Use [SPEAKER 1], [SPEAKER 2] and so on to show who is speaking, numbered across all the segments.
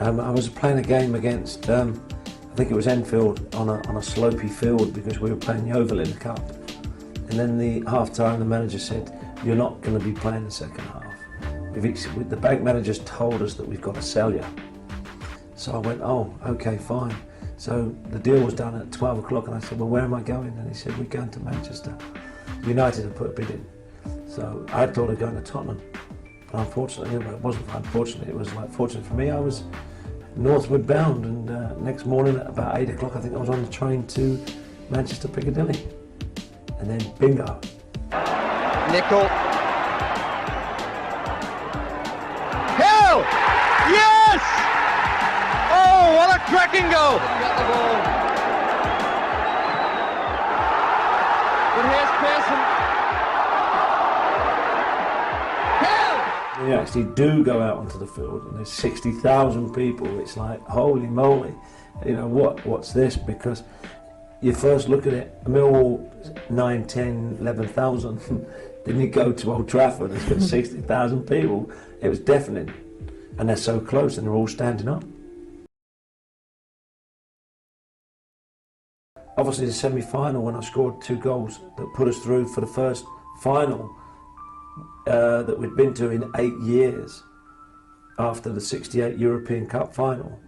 [SPEAKER 1] I was playing a game against, I think it was Enfield, on a slopey field because we were playing Yeovil in the Cup. And then the half-time, the manager said, "You're not going to be playing the second half. The bank manager's told us that we've got to sell you." So I went, "Oh, okay, fine." So the deal was done at 12 o'clock and I said, "Well, where am I going?" And he said, "We're going to Manchester." United had put a bid in. So I thought of going to Tottenham. But unfortunately, it wasn't unfortunately, it was like fortunate for me. I was northward bound, and next morning at about 8 o'clock, I think I was on the train to Manchester Piccadilly. And then bingo.
[SPEAKER 2] Nickel. Hill! Yes! Oh, what a cracking goal! Got the ball. But here's Pearson. Hill!
[SPEAKER 1] You actually do go out onto the field and there's 60,000 people. It's like, holy moly, you know, what's this? Because you first look at it, Millwall 9, 10, 11,000. Then you go to Old Trafford, it's got 60,000 people. It was deafening. And they're so close and they're all standing up. Obviously the semi-final, when I scored 2 goals that put us through for the first final that we'd been to in 8 years after the '68 European Cup final,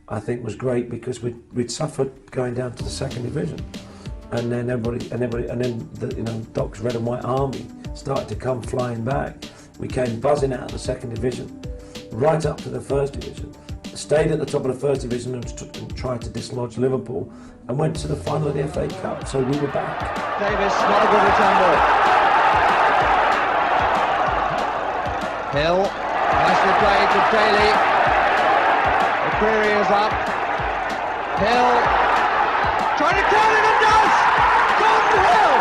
[SPEAKER 1] I think was great because we'd suffered going down to the second division. And then the Doc's Red and White Army started to come flying back. We came buzzing out of the second division, right up to the first division. Stayed at the top of the first division and tried to dislodge Liverpool, and went to the final of the FA Cup. So we were back.
[SPEAKER 2] Davis, not a good return ball. Hill, nicely played to Daly. The query is up. Hill, trying to turn it and does! Gordon Hill!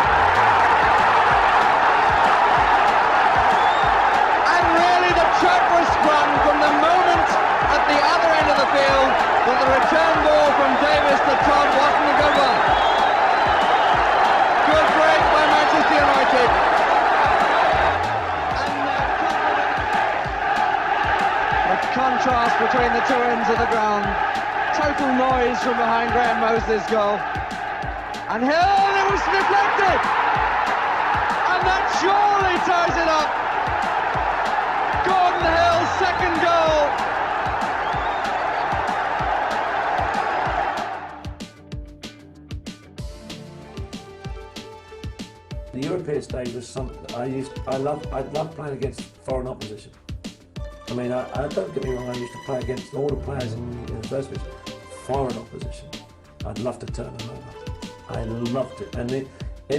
[SPEAKER 2] And really the trap was sprung from the moment at the other end of the field that the return ball from Davis to Todd wasn't a good one. Good break by Manchester United. And the contrast between the two ends of the ground. Total noise from behind Graham Mosley's goal. And Hill, it was deflected! And that surely ties it up! Gordon Hill's second goal!
[SPEAKER 1] The European stage was something I loved playing against foreign opposition. I mean, I don't get me wrong, I used to play against all the players in the first place. Foreign opposition, I'd love to turn them over. I loved it, and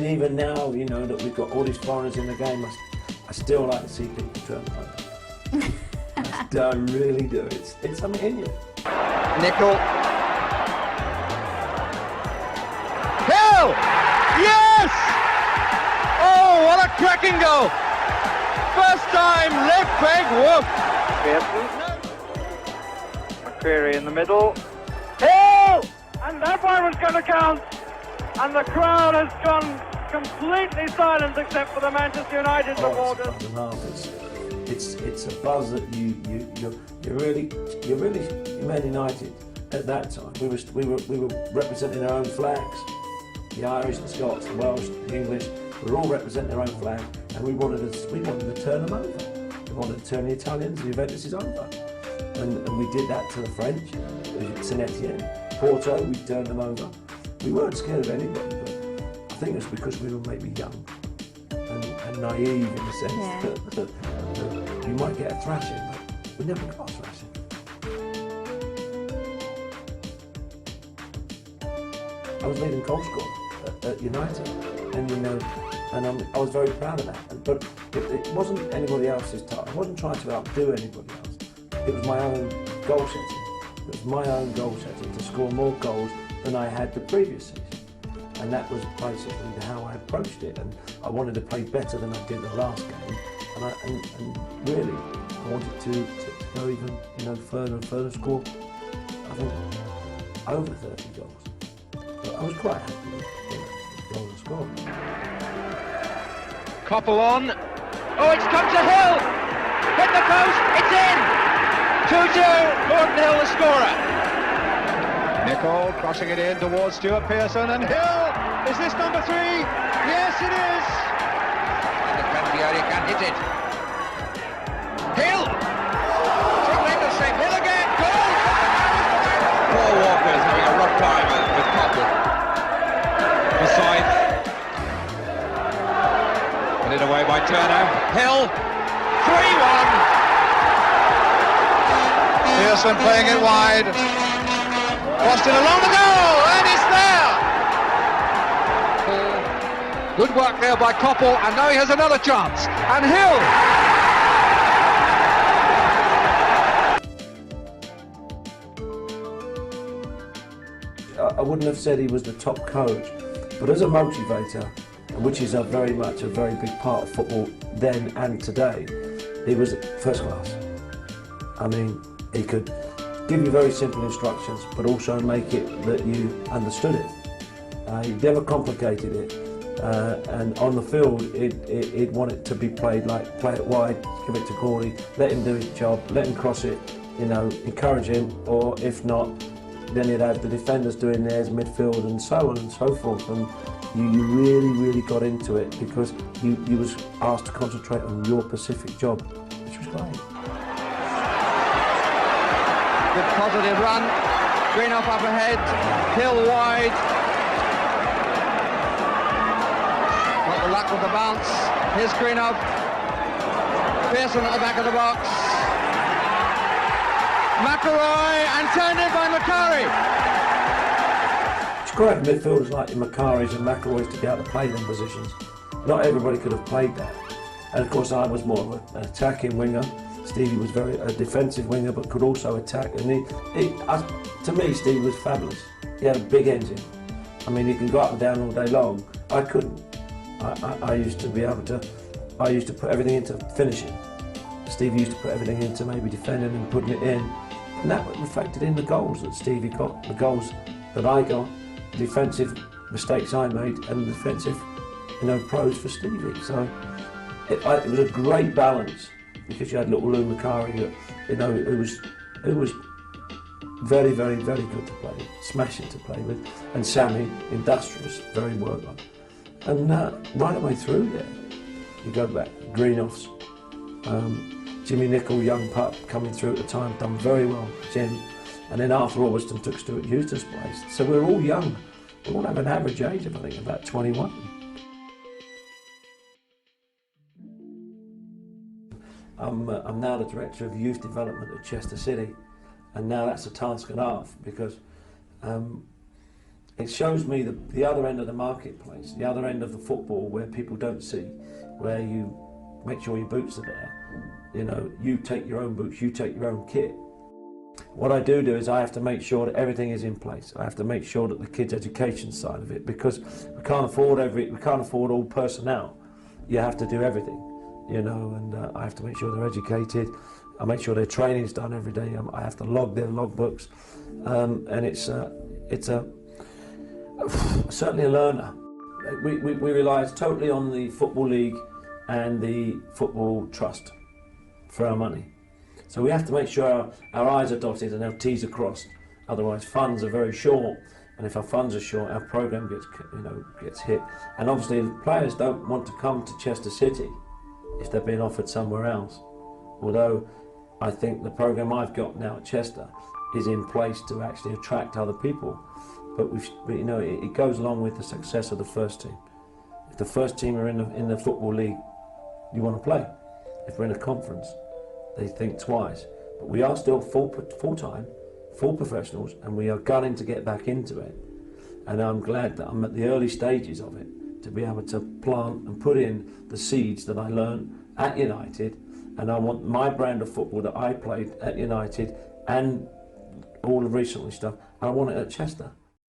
[SPEAKER 1] even now, you know, that we've got all these foreigners in the game, I still like to see people turn them over. I really do. It's something in you.
[SPEAKER 2] Nickel. Hill! Yes! Oh, what a cracking goal! First time, left peg, whoop!
[SPEAKER 3] McCreary in the middle. Hill! And that one was going to count. And the crowd has gone completely silent except for the Manchester United supporters.
[SPEAKER 1] It's a buzz that you're really Man United at that time. We were representing our own flags. The Irish, the Scots, the Welsh, the English. We were all representing their own flag, and we wanted to turn them over. We wanted to turn the Italians, the Juventus over. And we did that to the French, Saint Etienne, Porto, we turned them over. We weren't scared of anybody, but I think it was because we were maybe young and naive in the sense that you might get a thrashing, but we never got a thrashing. I was leading goal scorer at United, and you know, I was very proud of that. But it wasn't anybody else's time. I wasn't trying to outdo anybody else. It was my own goal setting. It was my own goal setting to score more goals than I had the previous season. And that was basically how I approached it. And I wanted to play better than I did the last game. And really, I wanted to go even further and further, score, I think, over 30 goals. But I was quite happy with the goals I scored.
[SPEAKER 2] Koppel on. Oh, it's come to Hill! Hit the post, it's in! 2-2, Gordon Hill the scorer.
[SPEAKER 4] Nicol crossing it in towards Stuart Pearson, and Hill, is this number 3? Yes, it is.
[SPEAKER 5] And the Tranvieri can hit it. Hill! Struggling to save Hill again, goal! Paul Walker is having a rough time with Copple. Beside. Put it away by Turner. Hill, 3-1.
[SPEAKER 4] Pearson playing it wide. Crossed it along the goal, and it's there.
[SPEAKER 2] Good work there by Koppel, and now he has another chance. And Hill!
[SPEAKER 1] I wouldn't have said he was the top coach, but as a motivator, which is very much a very big part of football then and today, he was first class. I mean, he could give you very simple instructions, but also make it that you understood it. He never complicated it, and on the field, he'd want it to be played like play it wide, give it to Gordy, let him do his job, let him cross it, you know, encourage him, or if not, then he'd have the defenders doing theirs, midfield, and so on and so forth. And you really got into it because you was asked to concentrate on your specific job, which was great.
[SPEAKER 2] Good positive run. Greenough up ahead. Hill wide. Got the luck with the bounce. Here's Greenough. Pearson at the back of the box. McElroy, and turned in by Macari.
[SPEAKER 1] It's great midfielders like the Macaris and McElroys to be able to play them positions. Not everybody could have played that. And of course I was more of an attacking winger. Stevie was a defensive winger, but could also attack. And to me, Stevie was fabulous. He had a big engine. I mean, he can go up and down all day long. I couldn't. I used to be able to. I used to put everything into finishing. Stevie used to put everything into maybe defending and putting it in, and that reflected in the goals that Stevie got, the goals that I got, the defensive mistakes I made, and the defensive, pros for Stevie. So it was a great balance. Because you had little Lou Macari, who was very good to play with, smashing to play with, and Sammy, industrious, very work-on. And right away through there, you go back, Greenough's, Jimmy Nicol, young pup, coming through at the time, done very well, Jim, and then after Alberston took Stuart Eustace's place. So we were all young, we all have an average age of, I think, about 21. I'm now the Director of Youth Development at Chester City, and now that's a task and a half because it shows me the other end of the marketplace, the other end of the football where people don't see, where you make sure your boots are there. You take your own boots, you take your own kit. What I do is I have to make sure that everything is in place. I have to make sure that the kids' education side of it, because we can't afford all personnel. You have to do everything. And I have to make sure they're educated. I make sure their training's done every day. I have to log their logbooks, and it's certainly a learner. We rely totally on the Football League and the Football Trust for our money. So we have to make sure our I's are dotted and our T's are crossed. Otherwise, funds are very short, and if our funds are short, our programme gets hit. And obviously, the players don't want to come to Chester City if they're being offered somewhere else. Although I think the programme I've got now at Chester is in place to actually attract other people. But it goes along with the success of the first team. If the first team are in the Football League, you want to play. If we're in a conference, they think twice. But we are still full-time, full professionals, and we are gunning to get back into it. And I'm glad that I'm at the early stages of it, to be able to plant and put in the seeds that I learned at United, and I want my brand of football that I played at United and all the recently stuff, and I want it at Chester.